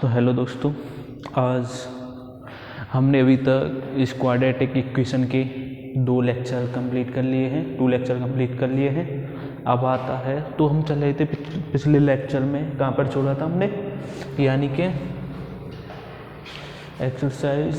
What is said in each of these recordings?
तो हेलो दोस्तों, आज हमने अभी तक इस क्वाड्रेटिक इक्वेशन के टू लेक्चर कंप्लीट कर लिए हैं। अब आता है तो हम चल रहे थे पिछले लेक्चर में कहाँ पर छोड़ा था हमने, यानी कि एक्सरसाइज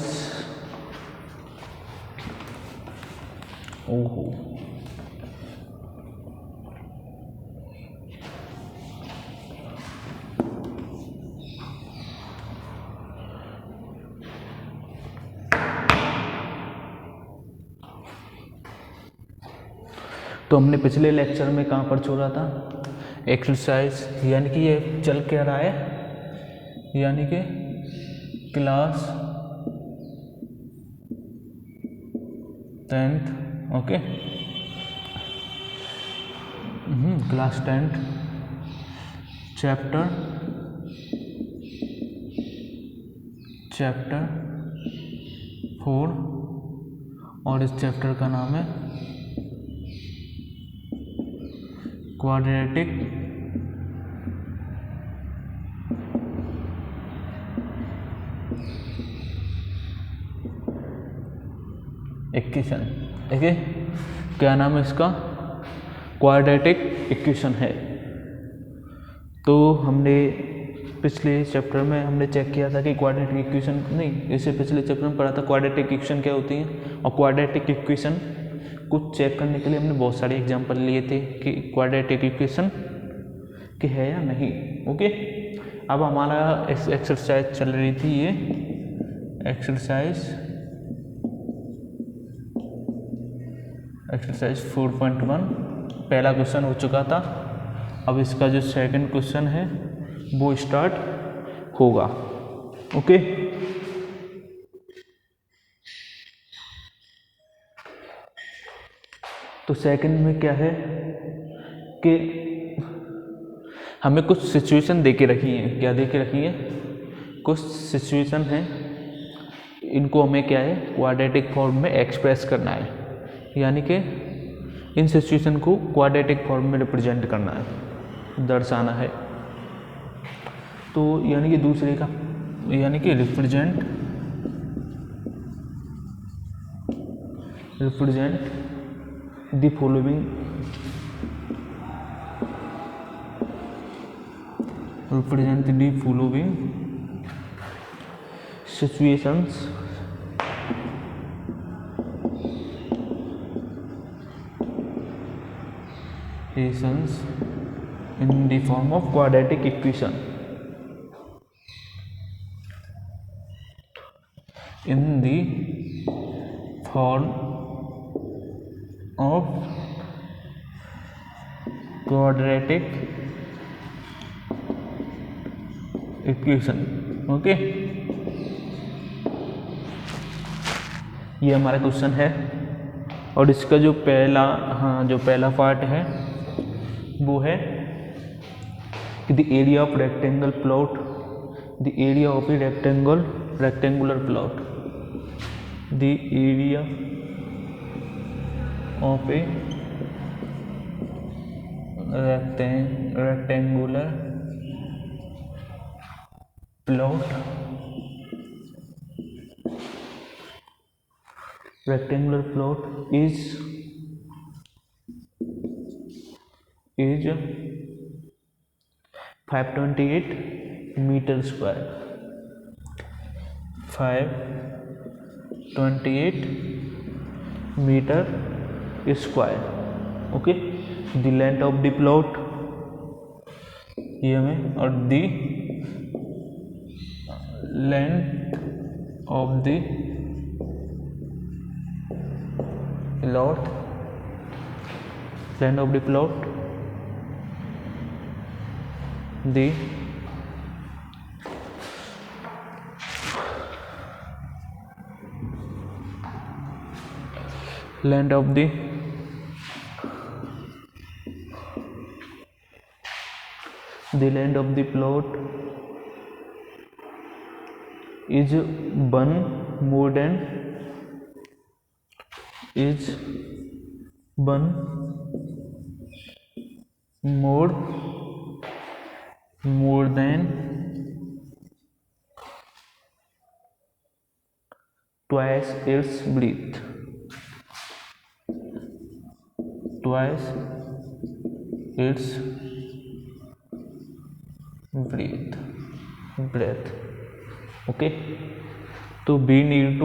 तो हमने पिछले लेक्चर में कहाँ पर छोड़ा था, एक्सरसाइज, यानी कि ये चल क्या रहा है, यानी कि class 10th, okay, class 10th chapter 4 और इस चैप्टर का नाम है क्वाड्रेटिक इक्वेशन। देखिए क्या नाम है इसका, क्वाड्रेटिक इक्वेशन है। तो हमने पिछले चैप्टर में हमने चेक किया था कि क्वाड्रेटिक इक्वेशन नहीं, इससे पिछले चैप्टर में पढ़ा था क्वाड्रेटिक इक्वेशन क्या होती है, और क्वाड्रेटिक इक्वेशन को चेक करने के लिए हमने बहुत सारे एग्जांपल लिए थे कि क्वाड्रेटिक इक्वेशन कि है या नहीं। ओके, अब हमारा एक्सरसाइज चल रही थी, ये एक्सरसाइज 4.1 पहला क्वेश्चन हो चुका था। अब इसका जो सेकंड क्वेश्चन है वो स्टार्ट होगा। ओके, तो सेकंड में क्या है कि हमें कुछ सिचुएशन दे के रखी है। क्या दे के रखी है? कुछ सिचुएशन है, इनको हमें क्या है, क्वाड्रेटिक फॉर्म में एक्सप्रेस करना है, यानी कि इन सिचुएशन को क्वाड्रेटिक फॉर्म में रिप्रेजेंट करना है, दर्शाना है। तो यानी कि दूसरे का, यानी कि represent the following situations in the form of quadratic equation. In the form of quadratic equation. Okay, ये हमारा क्वेश्चन है, और इसका जो पहला पार्ट है वो है कि the area of rectangle plot, the area of a rectangular plot, the area of a rectangular plot, rectangular plot is 528 meter square, 528 meter square. Okay, the length of the plot ये हमें, और the length of the plot, the length of the plot is one more than twice its breadth, twice its breadth. Okay, तो we need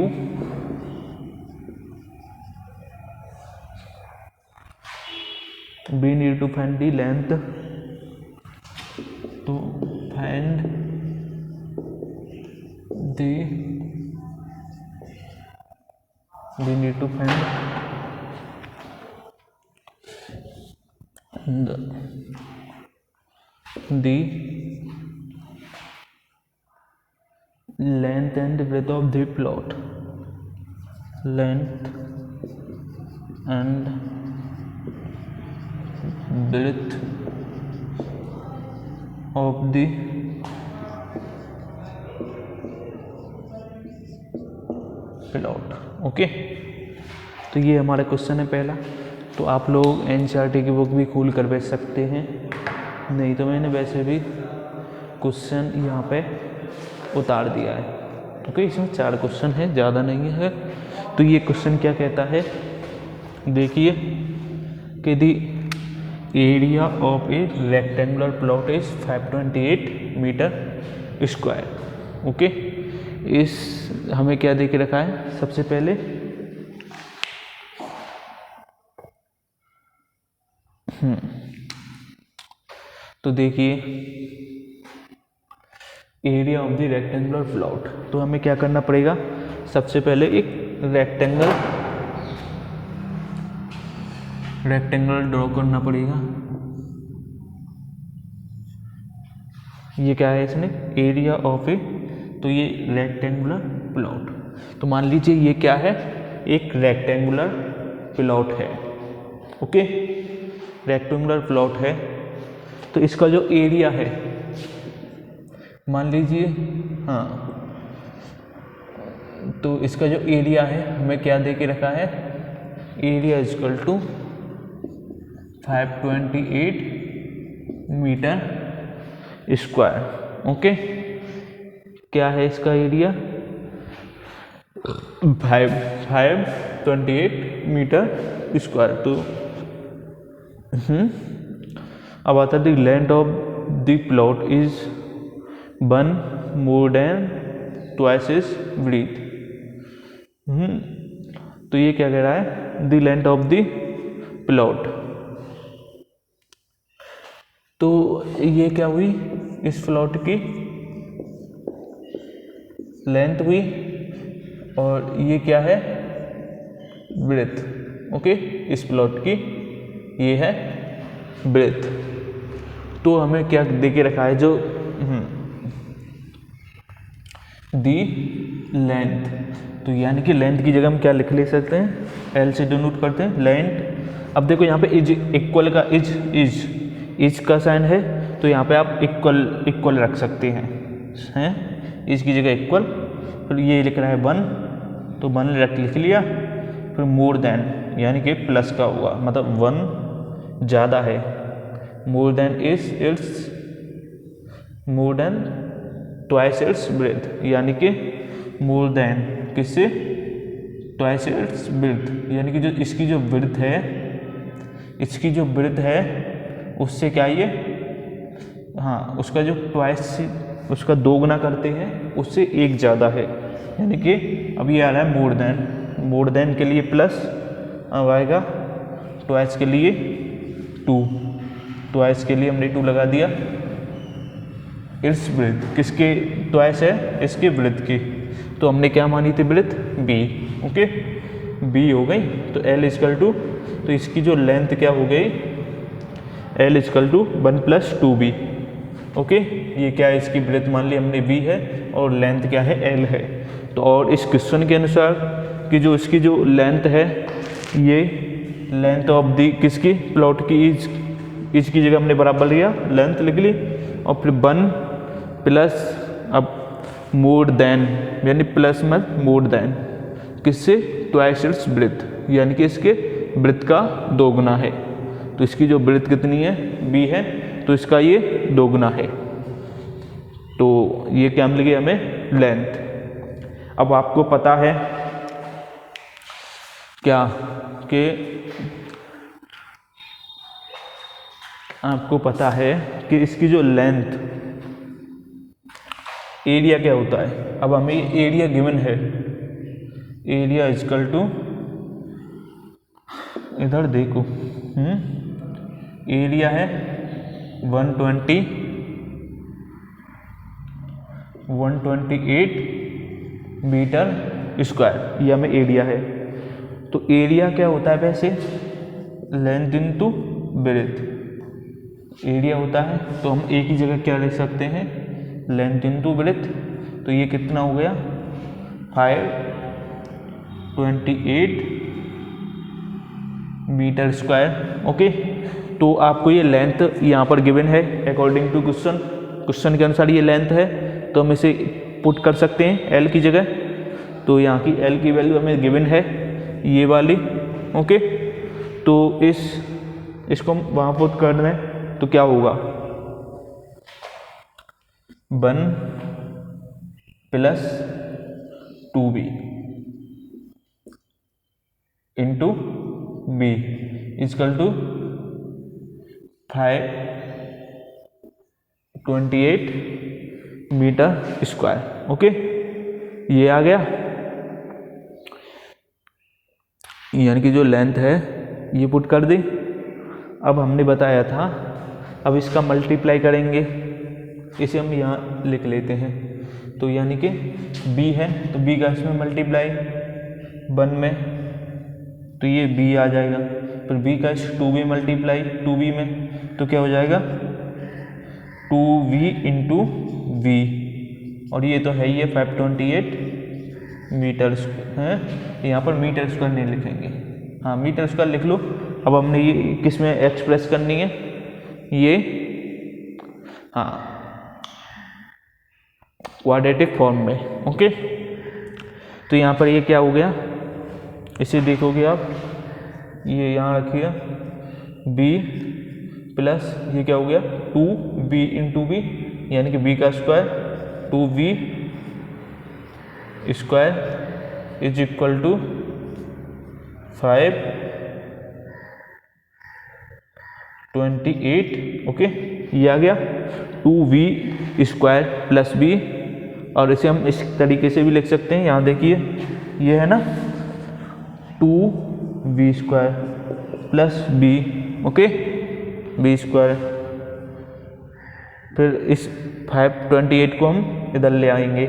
to find the length, to find the, we need to find the length and breadth of the plot, length and breadth of the plot. Okay, तो ये हमारा question है पहला। तो आप लोग NCERT की बुक भी खोल कर बैठ सकते हैं, नहीं तो मैंने वैसे भी क्वेश्चन यहाँ पे उतार दिया है। ओके, इसमें 4 क्वेश्चन है, ज़्यादा नहीं है। तो ये क्वेश्चन क्या कहता है, देखिए कि the area of a rectangular plot is 528 metre square. Okay, इस हमें क्या दे के रखा है, सबसे पहले तो देखिए area of the rectangular plot, तो हमें क्या करना पड़ेगा, सबसे पहले एक रेक्टेंगल ड्रॉ करना पड़ेगा। ये क्या है, इसने एरिया ऑफ ए, तो ये रेक्टेंगुलर प्लॉट, तो मान लीजिए ये क्या है, एक रेक्टेंगुलर प्लॉट है। ओके, रेक्टेंगुलर प्लॉट है, तो इसका जो एरिया है, मान लीजिए, हाँ, तो इसका जो एरिया है हमें क्या दे के रखा है, area equal to 528 metre square. Okay, क्या है इसका एरिया, 528 मीटर स्क्वायर। तो अब आता है the length of the plot is 1 more than twice its breadth। तो ये क्या कह रहा है, the length of the plot, तो ये क्या हुई, इस प्लॉट की लेंथ हुई, और ये क्या है, ब्रेथ। ओके, इस प्लॉट की ये है ब्रेथ। तो हमें क्या दे के रखा है, जो दी लेंथ, तो यानी कि लेंथ की जगह हम क्या लिख ले सकते हैं, एल से डिनोट करते हैं लेंथ। अब देखो यहाँ पे इज इक्वल का इज का साइन है, तो यहाँ पे आप इक्वल रख सकते हैं इज की जगह इक्वल। फिर ये लिख रहा है 1, तो 1 लिख लिया, फिर मोर देन यानी कि प्लस का हुआ, मतलब 1 ज़्यादा है, more than twice its breath, यानी कि मोर देन किससे, ट्वाइस इट्स ब्रेथ, यानी कि जो इसकी जो ब्रेथ है उससे क्या ये, हाँ, उसका जो ट्वाइस, उसका 2 गुना करते हैं, उससे 1 ज़्यादा है, यानी कि अब ये आ रहा है मोर देन के लिए प्लस, अब आएगा ट्वाइस के लिए 2, ट्वाइस के लिए हमने 2 लगा दिया। इट्स ब्रेथ किसके ट्वाइस है, इसके ब्रेथ की, तो हमने क्या मानी थी ब्रेथ, बी। ओके, बी हो गई, तो एल इक्वल टू, तो इसकी जो लेंथ क्या हो गई, L equal to 1 + 2b। Okay, ये क्या है, इसकी ब्रेथ मान ली हमने बी है, और लेंथ क्या है, एल है। तो और इस क्वेश्चन के अनुसार कि जो इसकी जो लेंथ है, ये लेंथ ऑफ दी किसकी, प्लॉट की, इज की जगह हमने बराबर लिया, लेंथ लिख ली, और फिर 1 प्लस, अब मोर देन यानी प्लस मत मोर देन किससे, ट्वाइस इट्स ब्रेथ, यानी कि इसके ब्रेथ का 2 गुना है। तो इसकी जो ब्रेथ कितनी है, बी है, तो इसका ये 2 गुना है, तो ये क्या मिल गया हमें, लेंथ। अब आपको पता है क्या कि आपको पता है कि इसकी जो लेंथ, एरिया क्या होता है। अब हमें एरिया गिवन है, एरिया इजकल टू, इधर देखो, एरिया है 128 मीटर स्क्वायर, ये हमें एरिया है। तो एरिया क्या होता है वैसे, लेंथ इनटू ब्रेथ, एरिया होता है। तो हम एक ही जगह क्या लिख सकते हैं, लेंथ इनटू ब्रेथ। तो ये कितना हो गया, 528 मीटर स्क्वायर। ओके, तो आपको ये लेंथ यहाँ पर गिवन है अकॉर्डिंग टू क्वेश्चन के अनुसार ये लेंथ है। तो हम इसे पुट कर सकते हैं एल की जगह। तो यहाँ की एल की वैल्यू हमें गिवन है ये वाली। ओके, तो इसको हम वहाँ पुट कर दें तो क्या होगा, 1 + 2b into b is equal to 528 metre square. Okay, ये आ गया, यानी कि जो लेंथ है ये पुट कर दी। अब हमने बताया था, अब इसका मल्टीप्लाई करेंगे, इसे हम यहाँ लिख लेते हैं। तो यानी कि b है तो b का इसमें मल्टीप्लाई 1 में, तो ये b आ जाएगा। फिर b का 2b मल्टीप्लाई 2b में, तो क्या हो जाएगा 2v इंटू v, और ये तो है ही है 528 मीटर है, यहाँ पर मीटर स्क्वायर नहीं लिखेंगे, हाँ मीटर स्क्वायर लिख लो। अब हमने ये किस में एक्सप्रेस करनी है, ये हाँ क्वाड्रेटिक फॉर्म में। ओके, तो यहाँ पर ये क्या हो गया, इसे देखोगे आप, ये यहाँ रखिए b प्लस ये क्या हो गया 2b इंटू b, यानी कि b का square 2b square is equal to 528। Okay, ये आ गया 2v स्क्वायर प्लस b, और इसे हम इस तरीके से भी लिख सकते हैं। यहाँ देखिए ये है ना 2v square plus b, okay b square, फिर इस 528 को हम इधर ले आएंगे,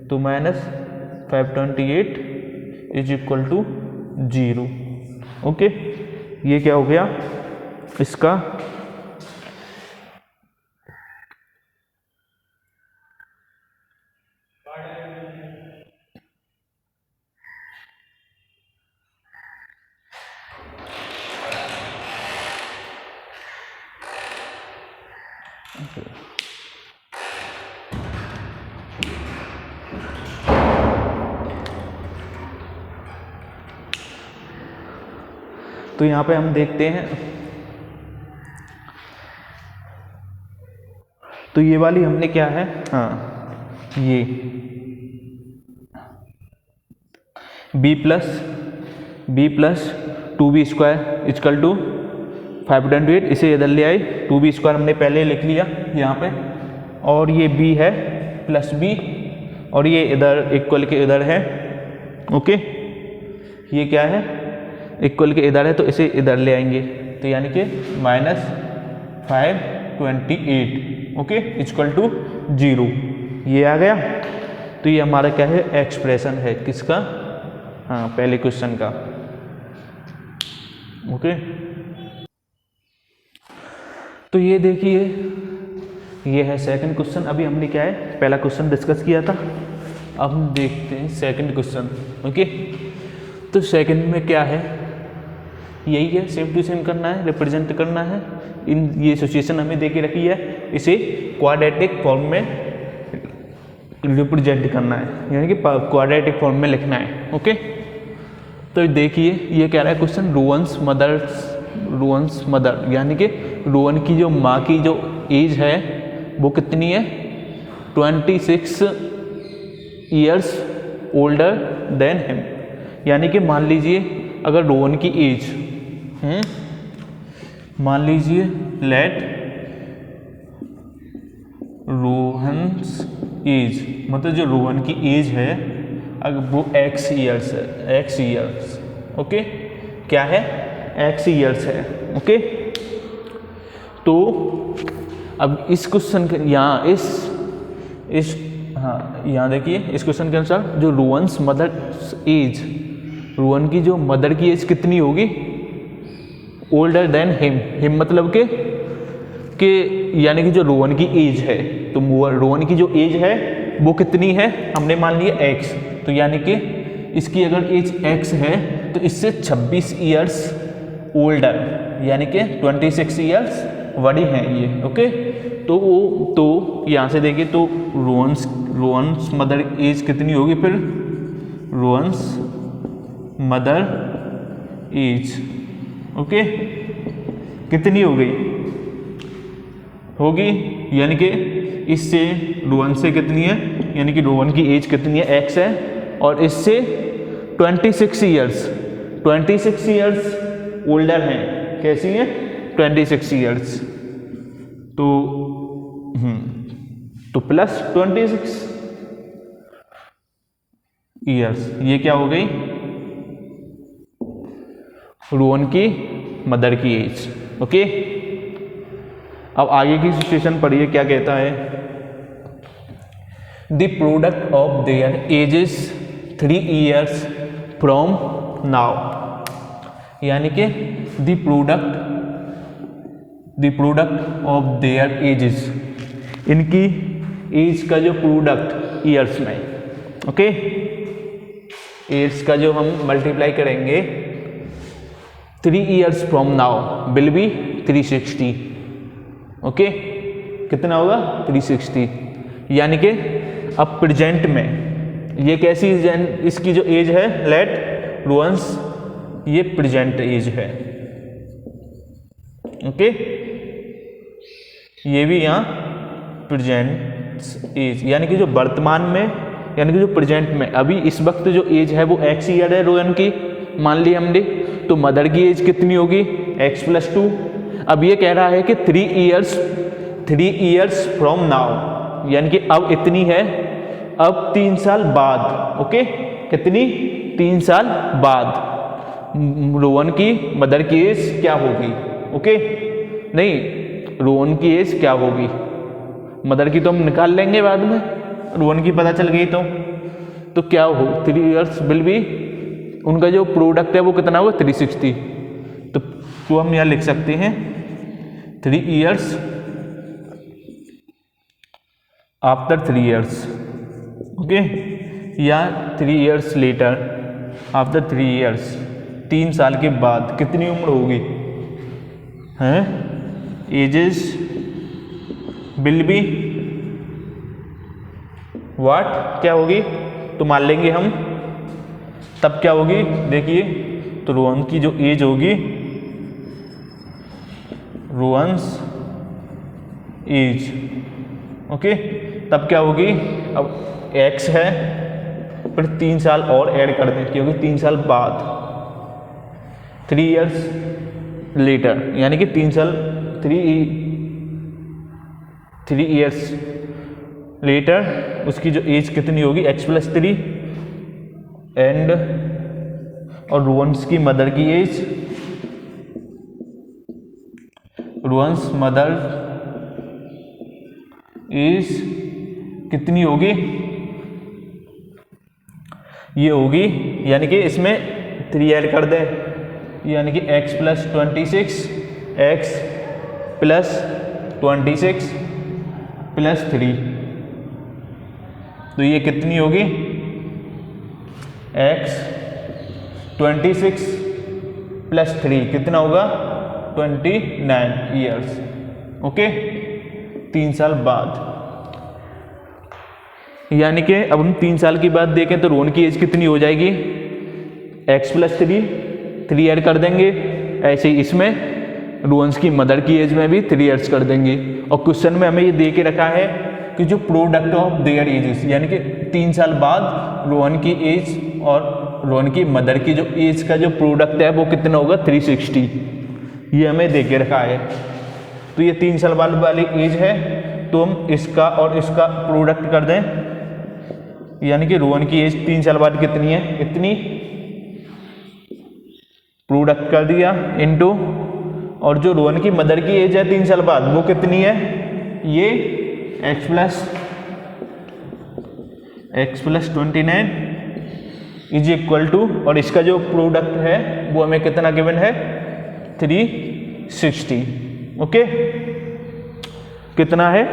तो -528 इज इक्वल टू 0। ओके, ये क्या हो गया इसका तो यहाँ पे हम देखते हैं, तो ये वाली हमने क्या है, हाँ ये b plus 2b square is equal to 528, इसे इधर ले आई, 2b स्क्वायर हमने पहले लिख लिया यहाँ पे, और ये b है प्लस b, और ये इधर इक्वल के इधर है। ओके, ये क्या है इक्वल के इधर है, तो इसे इधर ले आएंगे, तो यानी कि -528 ओके इक्वल टू 0, ये आ गया। तो ये हमारा क्या है एक्सप्रेशन है किसका, हाँ पहले क्वेश्चन का। ओके, तो ये देखिए ये है सेकंड क्वेश्चन। अभी हमने क्या है पहला क्वेश्चन डिस्कस किया था, अब हम देखते हैं सेकंड क्वेश्चन। ओके, तो सेकंड में क्या है, यही है सेम टू सेम करना है, रिप्रेजेंट करना है। ये सिचुएशन हमें दे के रखी है, इसे क्वाड्रेटिक फॉर्म में रिप्रेजेंट करना है, यानी कि क्वाड्रेटिक फॉर्म में लिखना है। ओके, तो देखिए ये कह रहा है क्वेश्चन, रोहन्स मदर, यानी कि रोहन की जो माँ की जो एज है वो कितनी है, 26 ईयर्स ओल्डर देन हिम, यानी कि मान लीजिए अगर रोहन की एज, मान लीजिए लेट रोहन्स एज, मतलब जो रोहन की एज है अगर वो x ईयर्स है, x ईयर्स, ओके, क्या है, x ईयर्स है, ओके। तो अब इस क्वेश्चन के यहाँ इस हाँ यहाँ देखिए इस क्वेश्चन के अनुसार जो रोहन्स मदर एज, रोहन की जो मदर की एज कितनी होगी, ओल्डर देन हिम मतलब के यानी कि जो रोहन की एज है, तो रोहन की जो एज है वो कितनी है, हमने मान लिया x, तो यानी कि इसकी अगर एज x है तो इससे 26 ईयर्स ओल्डर यानी कि 26 ईयर्स बड़ी हैं ये, ओके। तो यहाँ से देखिए तो रोहन्स मदर एज कितनी होगी, फिर रोहन्स मदर एज, ओके, कितनी हो गई होगी, यानी कि इससे रोहन से कितनी है, यानी कि रोहन की एज कितनी है, x है, और इससे 26 ईयर्स ओल्डर हैं, कैसी है, 26 ईयर्स, तो प्लस 26 ईयर्स, ये क्या हो गई, रोहन की मदर की एज, ओके। अब आगे की सिचुएशन पढ़िए क्या कहता है, the product of their edges 3 years from now, यानी कि the product of their edges, इनकी एज का जो प्रोडक्ट ईयर्स में, ओके, एज का जो हम मल्टीप्लाई करेंगे 3 years from now will be 360, okay, कितना होगा 360, यानी कि अब प्रेजेंट में ये कैसी इसकी जो एज है लेट रोहन्स, ये प्रेजेंट एज है, ओके, ये भी यहाँ प्रेजेंट एज, यानी कि जो वर्तमान में, यानी कि जो प्रेजेंट में अभी इस वक्त जो एज है वो x ईयर है रोहन की, मान ली हमने, तो मदर की एज कितनी होगी x + 2। अब ये कह रहा है कि 3 ईयर्स फ्रॉम नाउ, यानी कि अब इतनी है, अब 3 साल बाद, ओके, कितनी, 3 साल बाद रोहन की मदर की एज क्या होगी, ओके, नहीं रोहन की एज क्या होगी, मदर की तो हम निकाल लेंगे बाद में, रोहन की पता चल गई तो क्या हो, 3 ईयर्स विल बी, उनका जो प्रोडक्ट है वो कितना होगा 360, तो हम यहाँ लिख सकते हैं 3 ईयर्स आफ्टर 3 ईयर्स, ओके, या 3 ईयर्स लेटर आफ्टर 3 ईयर्स, 3 साल के बाद कितनी उम्र होगी, हैं, एजेस विल बी व्हाट, क्या होगी, तो मान लेंगे हम, तब क्या होगी, देखिए तो रोहन की जो एज होगी, रोहन्स एज, ओके, तब क्या होगी, अब x है, फिर 3 साल और ऐड कर दें क्योंकि 3 साल बाद, 3 ईयर्स लेटर, यानी कि 3 साल 3 ईयर्स लेटर उसकी जो एज कितनी होगी x + 3, एंड और रोहन्स की मदर की एज, रोहन्स मदर एज कितनी होगी, ये होगी, यानी कि इसमें 3 ऐड कर दें, यानी कि x + 26, x + 26 + 3, तो ये कितनी होगी, x 26 + 3 कितना होगा 29 ईयर्स, ओके, 3 साल बाद, यानी कि अब हम 3 साल की बात देखें तो रोहन की एज कितनी हो जाएगी, x + 3 ऐड कर देंगे, ऐसे ही इसमें रोहन्स की मदर की एज में भी 3 ईयर्स कर देंगे, और क्वेश्चन में हमें ये दे के रखा है कि जो प्रोडक्ट ऑफ देयर एजेस, यानी कि 3 साल बाद रोहन की एज और रोहन की मदर की जो एज का जो प्रोडक्ट है वो कितना होगा 360, ये हमें दे के रखा है। तो ये 3 साल बाद वाली एज है, तो हम इसका और इसका प्रोडक्ट कर दें, यानी कि रोहन की एज 3 साल बाद कितनी है, इतनी, प्रोडक्ट कर दिया इनटू, और जो रोहन की मदर की एज है 3 साल बाद वो कितनी है, ये x plus 29 is equal to, और इसका जो प्रोडक्ट है वो हमें कितना गिवन है 360। ओके, कितना है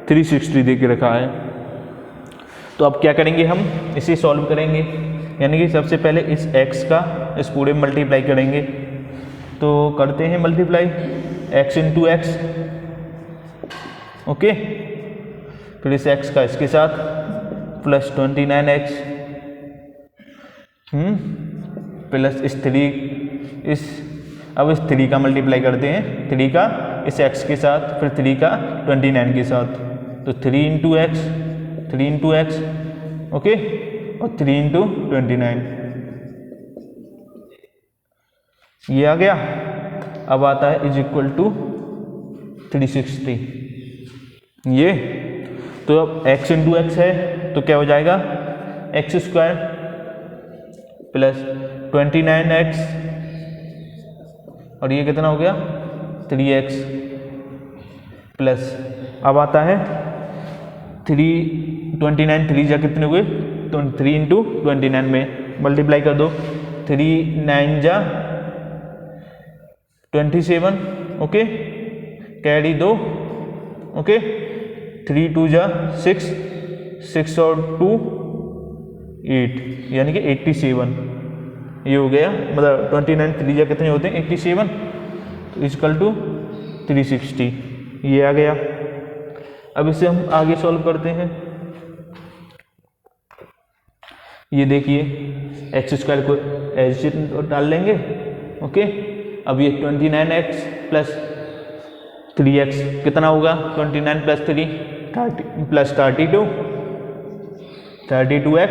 360 दे के रखा है। तो अब क्या करेंगे, हम इसे सॉल्व करेंगे, यानी कि सबसे पहले इस x का इस पूरे मल्टीप्लाई करेंगे। तो करते हैं multiply, x into x, okay, फिर इस x का इसके साथ प्लस 29x प्लस इस 3, अब इस 3 का मल्टीप्लाई करते हैं, 3 का इस x के साथ, फिर 3 का 29 के साथ, तो 3 इंटू एक्स, ओके, और 3 इंटू 29, ये आ गया। अब आता है इज इक्वल टू 360, ये, तो अब x इंटू एक्स है तो क्या हो जाएगा, एक्स स्क्वायर प्लस 29x, और ये कितना हो गया 3x, प्लस अब आता है 329, 3 जा कितने हुए, तो 3 इंटू 29 में मल्टीप्लाई कर दो, 3 9 जा 27, ओके, कैरी 2, ओके, 3 2 जा 6, 6 और 2 8, यानी कि 87, ये हो गया, मतलब 29 3 जा कितने होते हैं 87, तो इक्वल टू 360, ये आ गया। अब इसे हम आगे सॉल्व करते हैं, ये देखिए एक्स स्क्वायर को एज डाल लेंगे, ओके, अब ये 29x प्लस 3x कितना होगा, 29 प्लस 3 प्लस 32x,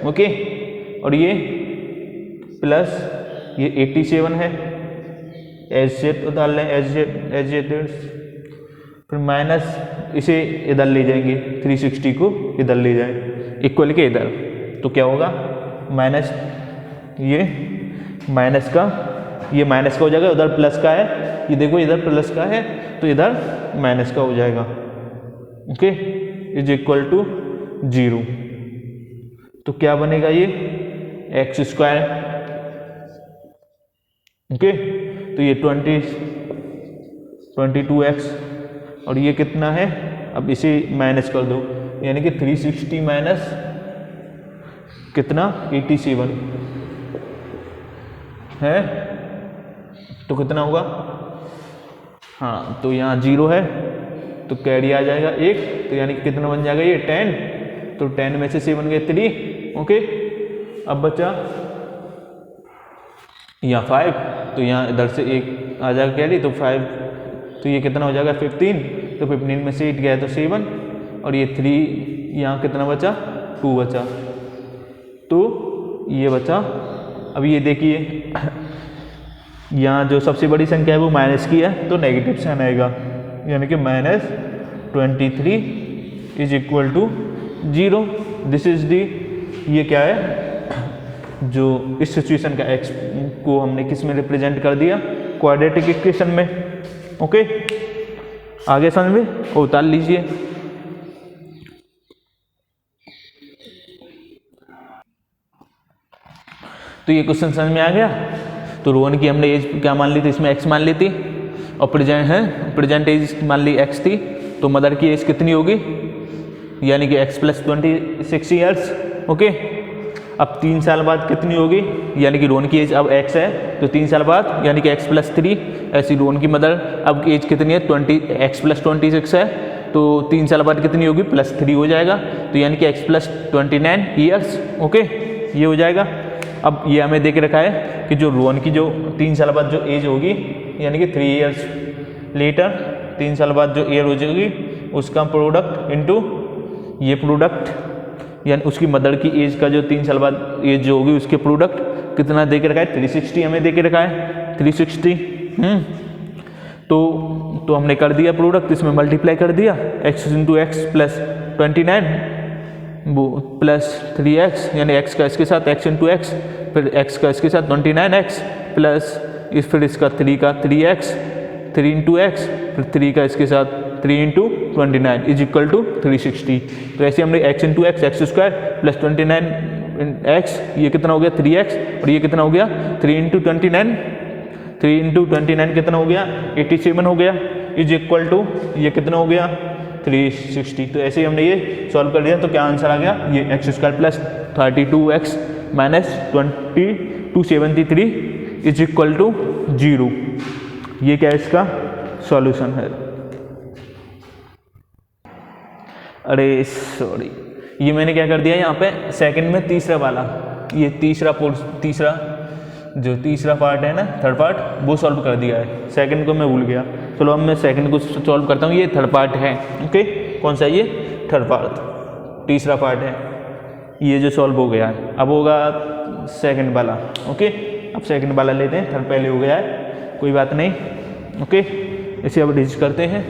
ओके, और ये प्लस ये 87 है, एज सेट डाल लें, एज फिर माइनस इसे इधर ले जाएंगे, 360 को इधर ले जाए इक्वल के इधर, तो क्या होगा माइनस, ये माइनस का हो जाएगा, उधर प्लस का है, ये देखो इधर प्लस का है तो इधर माइनस का हो जाएगा, ओके, इज इक्वल टू 0। तो क्या बनेगा ये एक्स स्क्वायर, ओके, तो ये 22x, और ये कितना है, अब इसे माइनस कर दो, यानी कि 360 माइनस कितना 87 है, तो कितना होगा, हाँ, तो यहाँ 0 है तो कैरी आ जाएगा 1, तो यानी कि कितना बन जाएगा ये 10, तो 10 में से 7 गए 3, ओके, अब बचा यहाँ 5, तो यहाँ इधर से 1 आ जाएगा कैरी, तो 5, तो ये कितना हो जाएगा 15, तो 15 में से 8 गया तो 7, और ये 3 यहाँ कितना बचा 2 बचा, तो ये बचा। अब ये देखिए यहाँ जो सबसे बड़ी संख्या है वो माइनस की है, तो नेगेटिव साइन आएगा, यानी कि -23 is equal to 0। This is the, ये क्या है, जो इस सिचुएशन का x को हमने किस में रिप्रेजेंट कर दिया, क्वाड्रेटिक इक्वेशन में, ओके, आगे समझ में उतार लीजिए। तो ये क्वेश्चन समझ में आ गया। तो रोहन की हमने एज क्या मान ली थी, इसमें x मान ली थी, और प्रेजेंट एज मान ली x थी, तो मदर की एज कितनी होगी, यानी कि x प्लस 26 ईयर्स, ओके। अब 3 साल बाद कितनी होगी, यानी कि रोहन की एज अब x है, तो 3 साल बाद यानी कि x प्लस 3, ऐसी रोहन की मदर अब एज कितनी है, x प्लस 26 है, तो 3 साल बाद कितनी होगी, +3 हो जाएगा, तो यानी कि x प्लस 29 ईयर्स, ओके, ये हो जाएगा। अब ये हमें देख रखा है कि जो रोहन की जो 3 साल बाद जो एज होगी, यानी कि 3 ईयर्स लेटर, 3 साल बाद जो ईयर हो जाएगी उसका प्रोडक्ट इनटू ये प्रोडक्ट, यानी उसकी मदर की एज का जो 3 साल बाद एज जो होगी उसके प्रोडक्ट कितना दे के रखा है, 360 हमें दे के रखा है, 360। तो हमने कर दिया प्रोडक्ट, इसमें मल्टीप्लाई कर दिया, x इंटू एक्स प्लस 29 वो प्लस 3x, यानी x का इसके साथ x इंटू एक्स, फिर x का इसके साथ 29x प्लस फिर इसका 3 का 3x, 3 इंटू एक्स, फिर 3 का इसके साथ 3 इंटू 29 इज इक्वल टू 360। तो ऐसे हमने x into x, x square plus 29x, ये कितना हो गया 3x, और ये कितना हो गया 3 इंटू 29, 3 इंटू 29 कितना हो गया 87 हो गया, इज इक्वल टू ये कितना हो गया 360। तो ऐसे ही हमने ये सॉल्व कर दिया। तो क्या आंसर आ गया, ये x square plus 32x minus 2273 is equal to 0। ये क्या इसका सॉल्यूशन है। अरे सॉरी, ये मैंने क्या कर दिया यहाँ पे सेकंड में तीसरा वाला, ये तीसरा पार्ट है ना, थर्ड पार्ट, वो सॉल्व कर दिया है। सेकंड को मैं भूल गया, चलो अब मैं सेकंड को सॉल्व करता हूँ। ये थर्ड पार्ट है, ओके, कौन सा, ये थर्ड पार्ट, तीसरा पार्ट है, ये जो सॉल्व हो गया है। अब होगा सेकंड वाला, ओके। अब सेकंड वाला लेते हैं, थर्ड पहले हो गया है, कोई बात नहीं, ओके। इसे अब डिजिट करते हैं।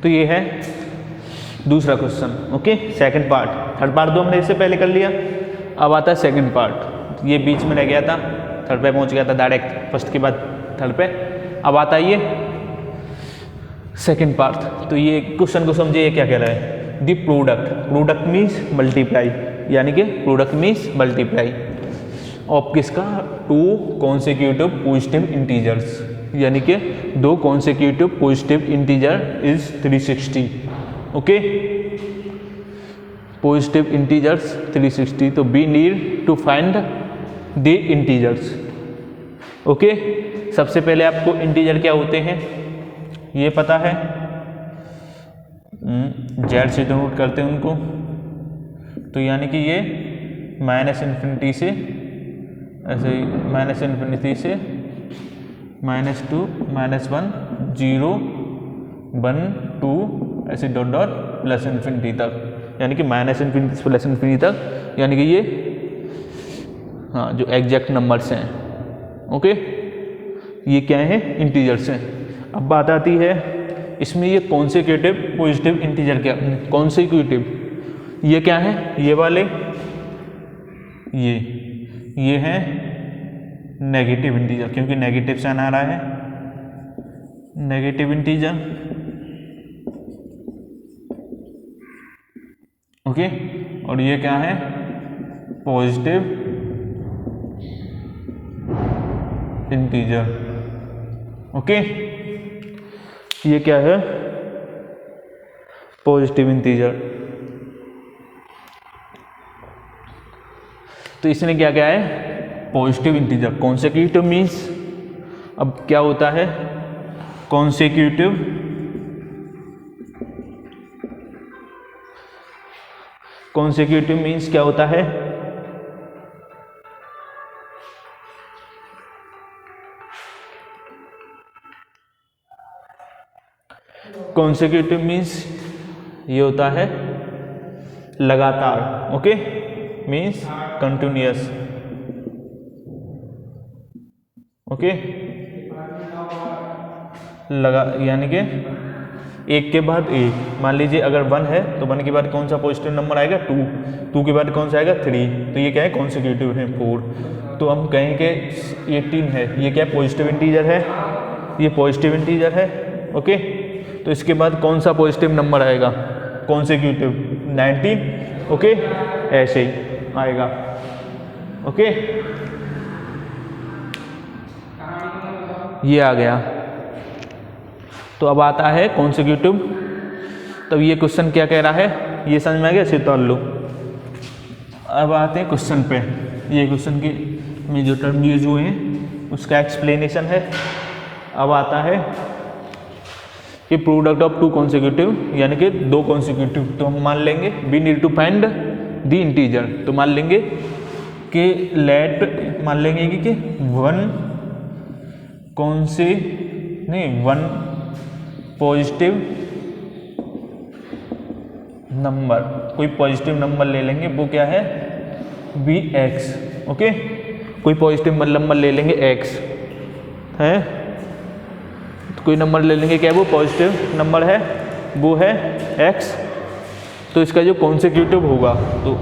तो ये है दूसरा question, okay, second part. Third part तो हमने इससे पहले कर लिया, अब आता है सेकंड पार्ट। ये बीच में रह गया था, थर्ड पे पहुंच गया था डायरेक्ट, फर्स्ट के बाद थर्ड पे। अब आता है ये सेकंड पार्ट। तो ये क्वेश्चन को समझिए, ये क्या कह रहा है, द प्रोडक्ट मीन्स मल्टीप्लाई, यानी कि प्रोडक्ट मीन्स मल्टीप्लाई ऑफ किसका, 2 कॉन्सेक्यूटिव पॉजिटिव इंटीजर्स, यानी कि 2 consecutive positive integer is 360, okay, positive integers 360। तो we need to find the integers, okay. सबसे पहले आपको इंटीजर क्या होते हैं ये पता है, जेड से डिनोट करते हैं उनको। तो यानी कि ये माइनस इन्फिनिटी से ऐसे ही, माइनस इन्फिनिटी से -2 -1 0 1 2 ऐसे डॉट डॉट प्लस इन्फिनिटी तक, यानी कि माइनस इन्फिनिटी से प्लस इन्फिनिटी तक, यानी कि ये हाँ जो एग्जैक्ट नंबर्स हैं, ओके, ये क्या है इंटीजर्स हैं। अब बात आती है इसमें ये कॉन्सेक्यूटिव पॉजिटिव इंटीजर क्या, कॉन्सेक्यूटिव ये क्या है, ये वाले ये है नेगेटिव इंटीजर, क्योंकि नेगेटिव साइन आ रहा है, नेगेटिव इंटीजर, ओके। और ये क्या है पॉजिटिव इंटीजर, ओके। ये क्या है पॉजिटिव इंटीजर। तो इसने क्या क्या है पॉजिटिव इंटीजर। कॉन्सेक्यूटिव मीन्स, अब क्या होता है कॉन्सेक्यूटिव, कॉन्सेक्यूटिव मीन्स क्या होता है, कॉन्सेक्यूटिव मीन्स ये होता है लगातार, ओके, मीन्स कंटिन्यूअस, ओके, लगा यानी कि एक के बाद एक। मान लीजिए अगर 1 है तो 1 के बाद कौन सा पॉजिटिव नंबर आएगा 2, 2 के बाद कौन सा आएगा 3, तो ये क्या है कॉन्सेक्यूटिव है 4। तो हम कहेंगे 18 है, ये क्या पॉजिटिव इंटीजर है, ये पॉजिटिव इंटीजर है, ओके। तो इसके बाद कौन सा पॉजिटिव नंबर आएगा कॉन्सेक्यूटिव 19, ओके, ऐसे ही आएगा, ओके। ये आ गया। तो अब आता है कॉन्सेक्यूटिव। तब ये क्वेश्चन क्या कह रहा है ये समझ में आ गया, इसे तोड़ लो। अब आते हैं क्वेश्चन पे। ये क्वेश्चन के में जो टर्म यूज हुए हैं उसका एक्सप्लेनेशन है। अब आता है कि प्रोडक्ट ऑफ टू कॉन्सिक्यूटिव यानी कि दो कॉन्सिक्यूटिव, तो हम मान लेंगे we need to find the integer. तो मान लेंगे कि मान लेंगे कि वन पॉजिटिव नंबर, कोई पॉजिटिव नंबर ले लेंगे, वो क्या है बी एक्स। ओके, कोई पॉजिटिव नंबर ले लेंगे एक्स है, तो कोई नंबर ले लेंगे, क्या वो पॉजिटिव नंबर है, वो है एक्स। तो इसका जो कॉन्सिक्यूटिव होगा तो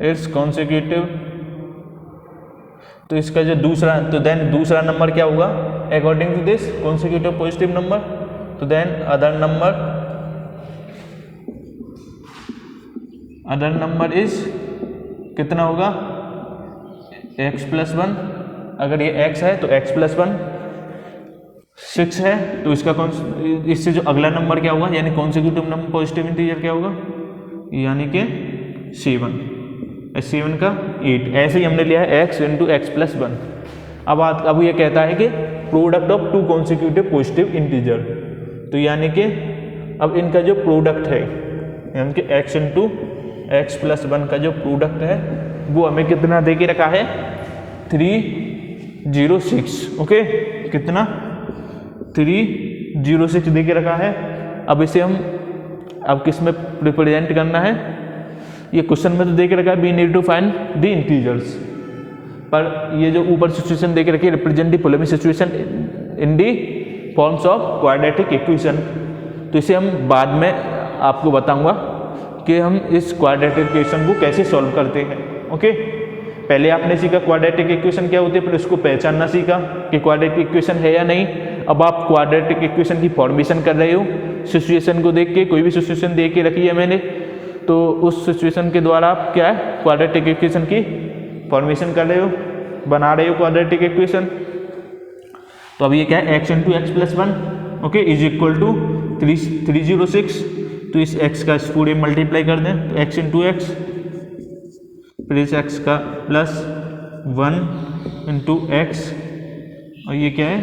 इट्स कॉन्सिक्यूटिव, तो इसका जो दूसरा, तो देन दूसरा नंबर क्या होगा according to this consecutive positive number, तो देन अदर नंबर इज कितना होगा x प्लस वन। अगर ये x है तो x प्लस वन 6 है, तो इसका इससे जो अगला नंबर क्या होगा यानी कॉन्सिक्यूटिव नंबर पॉजिटिव इंटीजर क्या होगा यानी कि 7 का 8। ऐसे ही हमने लिया है x into x plus one. अब ये कहता है कि product of to consecutive positive integer, तो यानी कि अब इनका जो प्रोडक्ट है यानी कि x into x plus one का जो प्रोडक्ट है वो हमें कितना दे के रखा है 306। ओके, कितना 306 दे के रखा है। अब इसे हम अब किस में रिप्रेजेंट करना है, ये क्वेश्चन में तो दे के रखा है we need to find the integers, पर ये जो ऊपर सिचुएशन दे के रखी है represent the following situation in the forms of quadratic equation. तो इसे हम बाद में आपको बताऊंगा कि हम इस क्वाड्रेटिक इक्वेशन को कैसे सॉल्व करते हैं। ओके, पहले आपने सीखा क्वाड्रेटिक इक्वेशन क्या होती है, फिर उसको पहचानना सीखा कि क्वाड्रेटिक इक्वेशन है या नहीं। अब आप क्वाड्रेटिक इक्वेशन की फॉर्मेशन कर रहे हो सिचुएशन को देख के, कोई भी सिचुएशन देख के रखी है मैंने, तो उस सिचुएशन के द्वारा आप क्या है क्वाड्रेटिक इक्वेशन की फॉर्मेशन कर रहे हो, बना रहे हो क्वाड्रेटिक इक्वेशन। तो अब ये क्या है x into x plus one, okay, is equal to 306। तो इस x का इस पूरे मल्टीप्लाई कर दें तो x इंटू एक्स फिर इस x का प्लस 1 इंटू एक्स और ये क्या है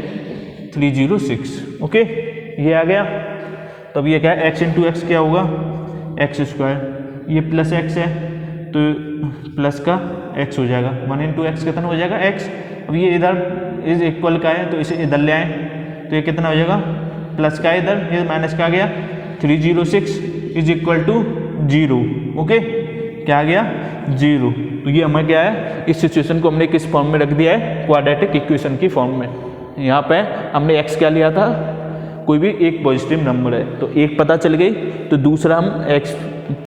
306। ओके, ये आ गया। तब ये क्या है x इंटू एक्स क्या होगा एक्स स्क्वायर, ये प्लस x है तो प्लस का x हो जाएगा, 1 इंटू एक्स कितना हो जाएगा x। अब ये इधर इज इक्वल का है तो इसे इधर ले आए तो ये कितना हो जाएगा प्लस का, इधर ये माइनस का आ गया 306 इज इक्वल टू 0। ओके, क्या आ गया 0। तो ये हमें क्या है इस सिचुएशन को हमने किस फॉर्म में रख दिया है क्वाड्रेटिक इक्वेशन की फॉर्म में। यहाँ पे हमने x क्या लिया था, कोई भी एक पॉजिटिव नंबर है तो एक पता चल गई, तो दूसरा हम x